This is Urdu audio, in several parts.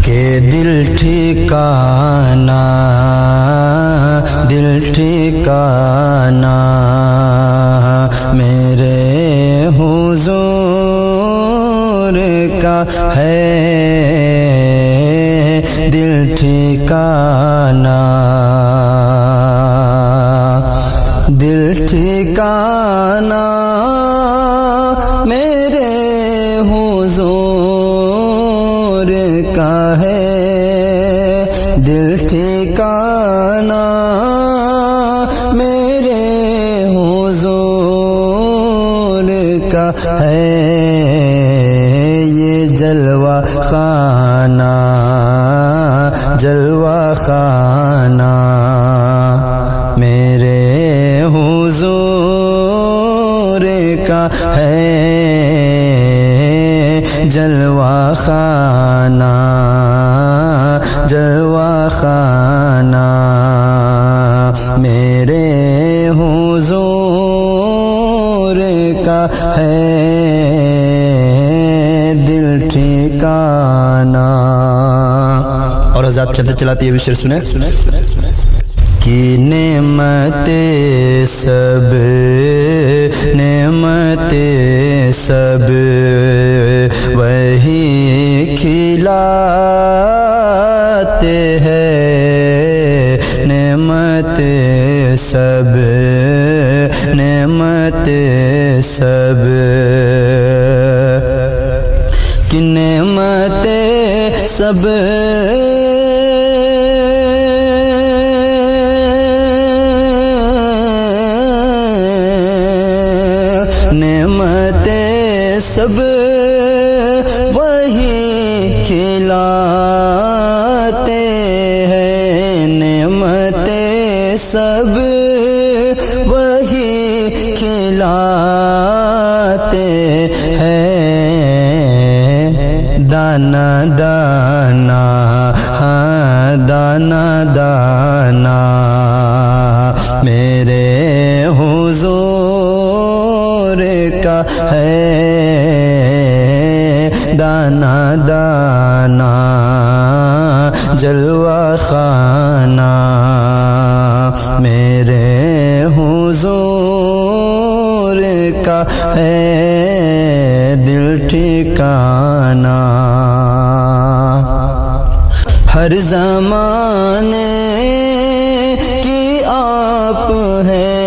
کہ دل ٹھکانا میرے حضور کا ہے، دل ٹھکانا میرے حضور کا ہے، دل ٹھکانا میرے حضور کا ہے، یہ جلوہ خانہ میرے حضور کا ہے، جلوہ خانہ میرے حضور کا ہے، دل ٹھکانا۔ اور حضرات چلتے چلاتے یہ بھی شعر سنیں کہ نعمتیں سب وہی کھلاتے ہیں، نعمتیں سب کہ نعمتیں سب وہی کھلاتے ہیں، نعمتیں سب وہی کھلاتے ہیں، دانا دانا میرے حضور کا ہے، دانا جلوہ خانہ میرے حضور کا ہے، دل ٹھکانا۔ ہر زمانے کی آپ ہے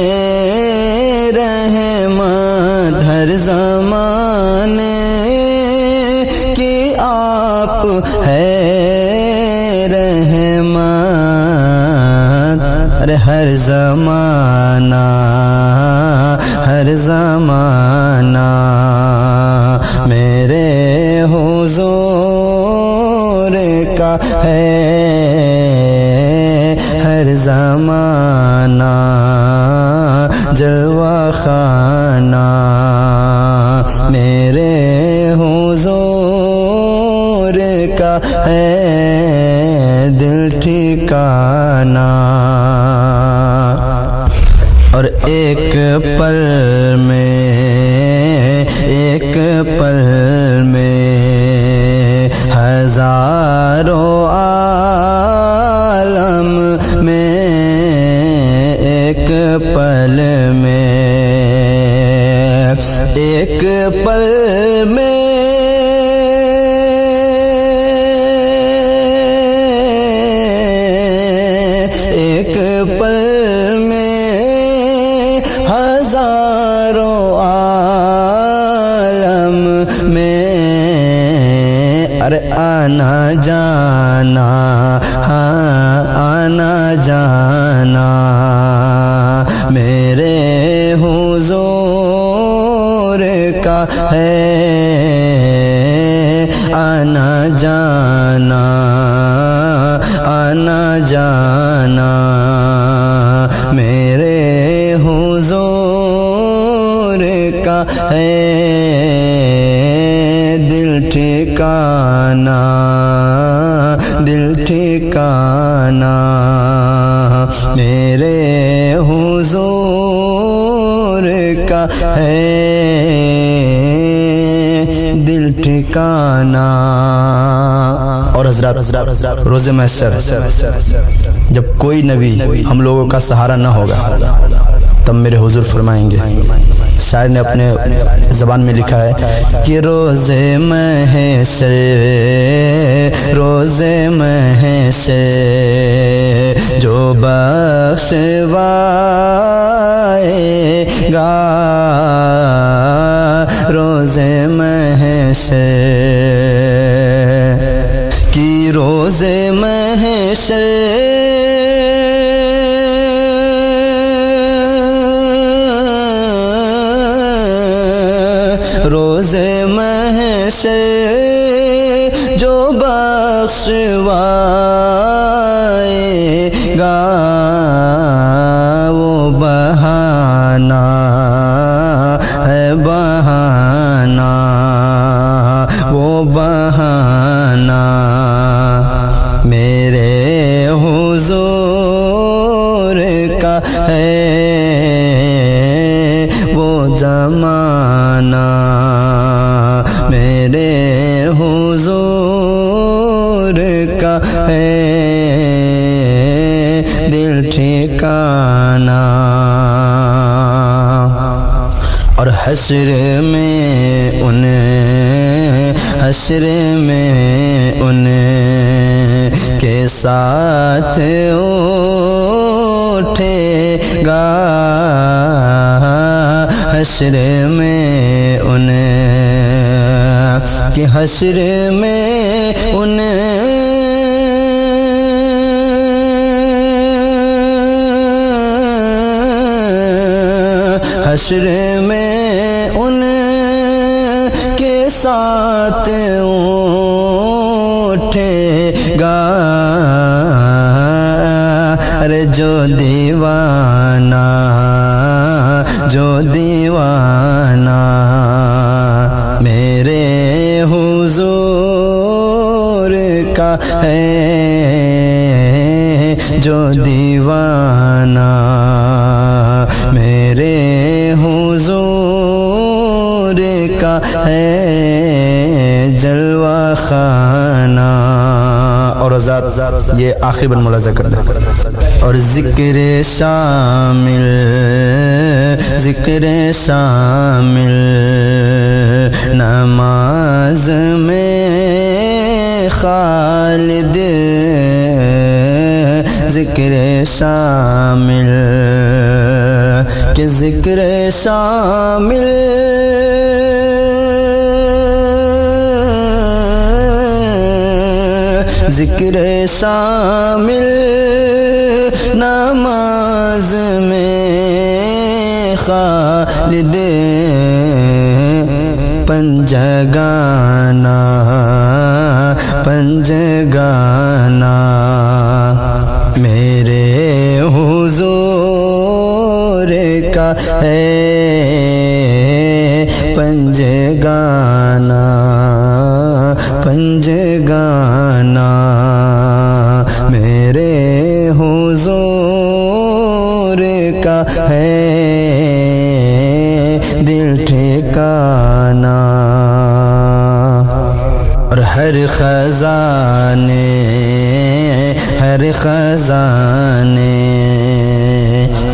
رحمت، ہر زمانے کی آپ ہے رحمت، ارے ہر زمانہ میرے حضور کا ہے، ہر زمانہ جلوہ خانہ میرے حضور کا ہے، دل ٹھکانا۔ اور ایک پل میں ہزاروں عالم میں، ایک پل میں ہزاروں عالم میں، ارے آنا جانا میرے حضور کا ہے، آنا جانا میرے حضور کا ہے، دل ٹھکانا میرے حضور کا ہے، دل ٹھکانا۔ اور حضرات روز محشر جب کوئی نبی ہم لوگوں کا سہارا نہ ہوگا تب میرے حضور فرمائیں گے، شاعر نے اپنے زبان میں لکھا ہے کہ روز محشر جو بخشوائے گا، روز محشر کی روز محشر روز محشر جو بخشوائے گا، وہ بہانہ ہے بہانہ، وہ بہانہ میرے حضور کا ہے، وہ زمانہ میرے حضور کا ہے، دل ٹھکانہ۔ اور حشر میں ان کے ساتھ اٹھے گا، حشر میں ان کے حشر میں ان حشر میں ان کے ساتھ اٹھے گا، ارے جو دیوانہ میرے حضور کا ہے، جو دیوانہ میرے حضور کا ہے، جلوہ خانہ۔ اور ذات یہ آخری بن ملاحظہ کر دیں، اور ذکر شامل نماز میں خالد، ذکر شامل کہ ذکر شامل ذکر شامل نماز میں خالد، پنجگانہ میرے حضور کا ہے، پنجگانہ میرے حضور کا ہے، دل ٹھکانہ۔ اور ہر خزانے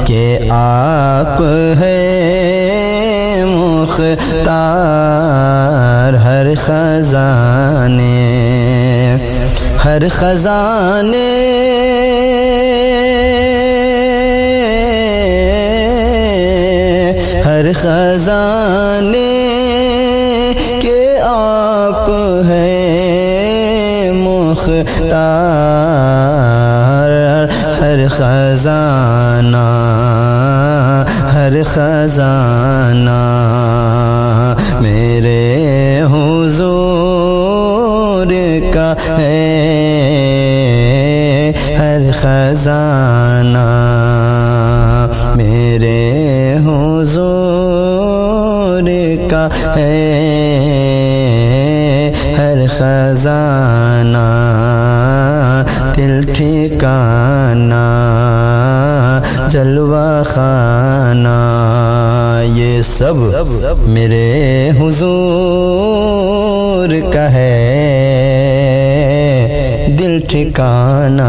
کہ آپ ہے مختار، ہر خزانے کہ آپ ہے مختار، ہر خزانہ میرے حضور کا ہے، ہر خزانہ میرے حضور کا ہے، ہر خزانہ دل ٹھکانہ، جلوہ خانہ، یہ سب میرے حضور کا ہے، دل ٹھکانا